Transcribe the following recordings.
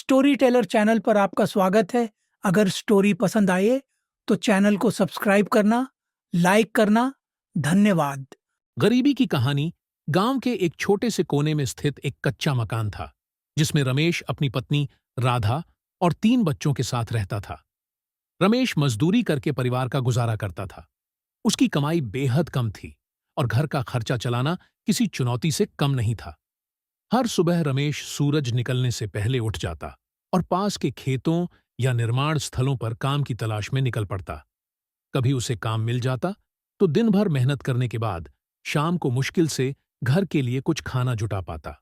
Story teller channel पर आपका स्वागत है। अगर स्टोरी पसंद आए तो चैनल को सब्सक्राइब करना, लाइक करना। धन्यवाद। गरीबी की कहानी। गांव के एक छोटे से कोने में स्थित एक कच्चा मकान था, जिसमें रमेश अपनी पत्नी राधा और 3 बच्चों के साथ रहता था। रमेश मजदूरी करके परिवार का गुजारा करता था। उसकी कमाई बेहद कम थी और घर का खर्चा चलाना किसी चुनौती से कम नहीं था। हर सुबह रमेश सूरज निकलने से पहले उठ जाता और पास के खेतों या निर्माण स्थलों पर काम की तलाश में निकल पड़ता। कभी उसे काम मिल जाता तो दिन भर मेहनत करने के बाद शाम को मुश्किल से घर के लिए कुछ खाना जुटा पाता।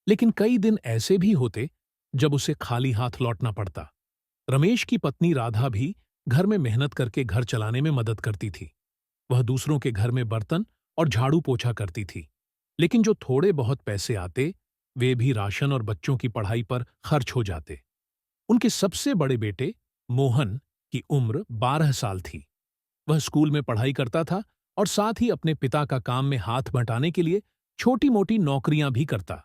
लेकिन कई दिन ऐसे भी होते जब उसे खाली हाथ लौटना पड़ता। रमेश की पत्नी राधा भी घर में मेहनत करके घर चलाने में मदद करती थी। वह दूसरों के घर में बर्तन और झाड़ू पोछा करती थी, लेकिन जो थोड़े बहुत पैसे आते वे भी राशन और बच्चों की पढ़ाई पर खर्च हो जाते। उनके सबसे बड़े बेटे मोहन की उम्र 12 साल थी। वह स्कूल में पढ़ाई करता था और साथ ही अपने पिता का काम में हाथ बंटाने के लिए छोटी मोटी नौकरियां भी करता।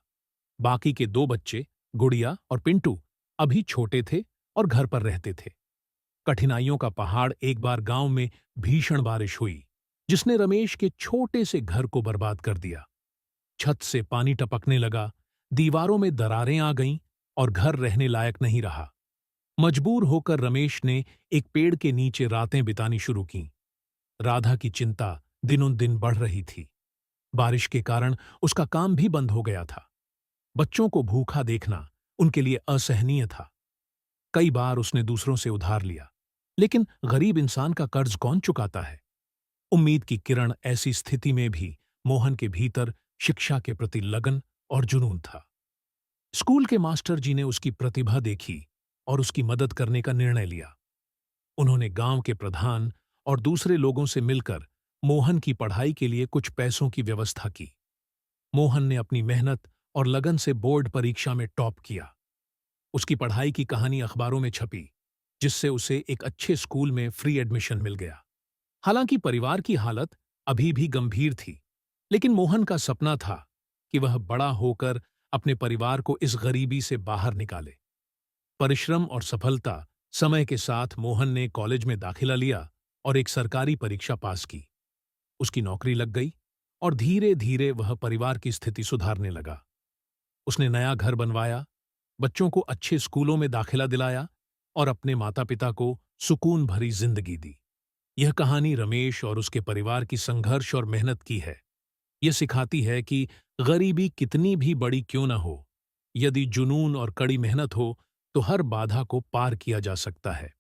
बाकी के 2 बच्चे गुड़िया और पिंटू अभी छोटे थे और घर पर रहते थे। कठिनाइयों का पहाड़। एक बार गांव में भीषण बारिश हुई, जिसने रमेश के छोटे से घर को बर्बाद कर दिया। छत से पानी टपकने लगा, दीवारों में दरारें आ गईं और घर रहने लायक नहीं रहा। मजबूर होकर रमेश ने एक पेड़ के नीचे रातें बितानी शुरू कीं। राधा की चिंता दिनों दिन बढ़ रही थी। बारिश के कारण उसका काम भी बंद हो गया था। बच्चों को भूखा देखना उनके लिए असहनीय था। कई बार उसने दूसरों से उधार लिया, लेकिन गरीब इंसान का कर्ज कौन चुकाता है। उम्मीद की किरण। ऐसी स्थिति में भी मोहन के भीतर शिक्षा के प्रति लगन और जुनून था। स्कूल के मास्टर जी ने उसकी प्रतिभा देखी और उसकी मदद करने का निर्णय लिया। उन्होंने गांव के प्रधान और दूसरे लोगों से मिलकर मोहन की पढ़ाई के लिए कुछ पैसों की व्यवस्था की। मोहन ने अपनी मेहनत और लगन से बोर्ड परीक्षा में टॉप किया। उसकी पढ़ाई की कहानी अखबारों में छपी, जिससे उसे एक अच्छे स्कूल में फ्री एडमिशन मिल गया। हालांकि परिवार की हालत अभी भी गंभीर थी, लेकिन मोहन का सपना था कि वह बड़ा होकर अपने परिवार को इस गरीबी से बाहर निकाले। परिश्रम और सफलता। समय के साथ मोहन ने कॉलेज में दाखिला लिया और एक सरकारी परीक्षा पास की। उसकी नौकरी लग गई और धीरे धीरे वह परिवार की स्थिति सुधारने लगा। उसने नया घर बनवाया, बच्चों को अच्छे स्कूलों में दाखिला दिलाया और अपने माता पिता को सुकून भरी जिंदगी दी। यह कहानी रमेश और उसके परिवार की संघर्ष और मेहनत की है। यह सिखाती है कि गरीबी कितनी भी बड़ी क्यों न हो, यदि जुनून और कड़ी मेहनत हो तो हर बाधा को पार किया जा सकता है।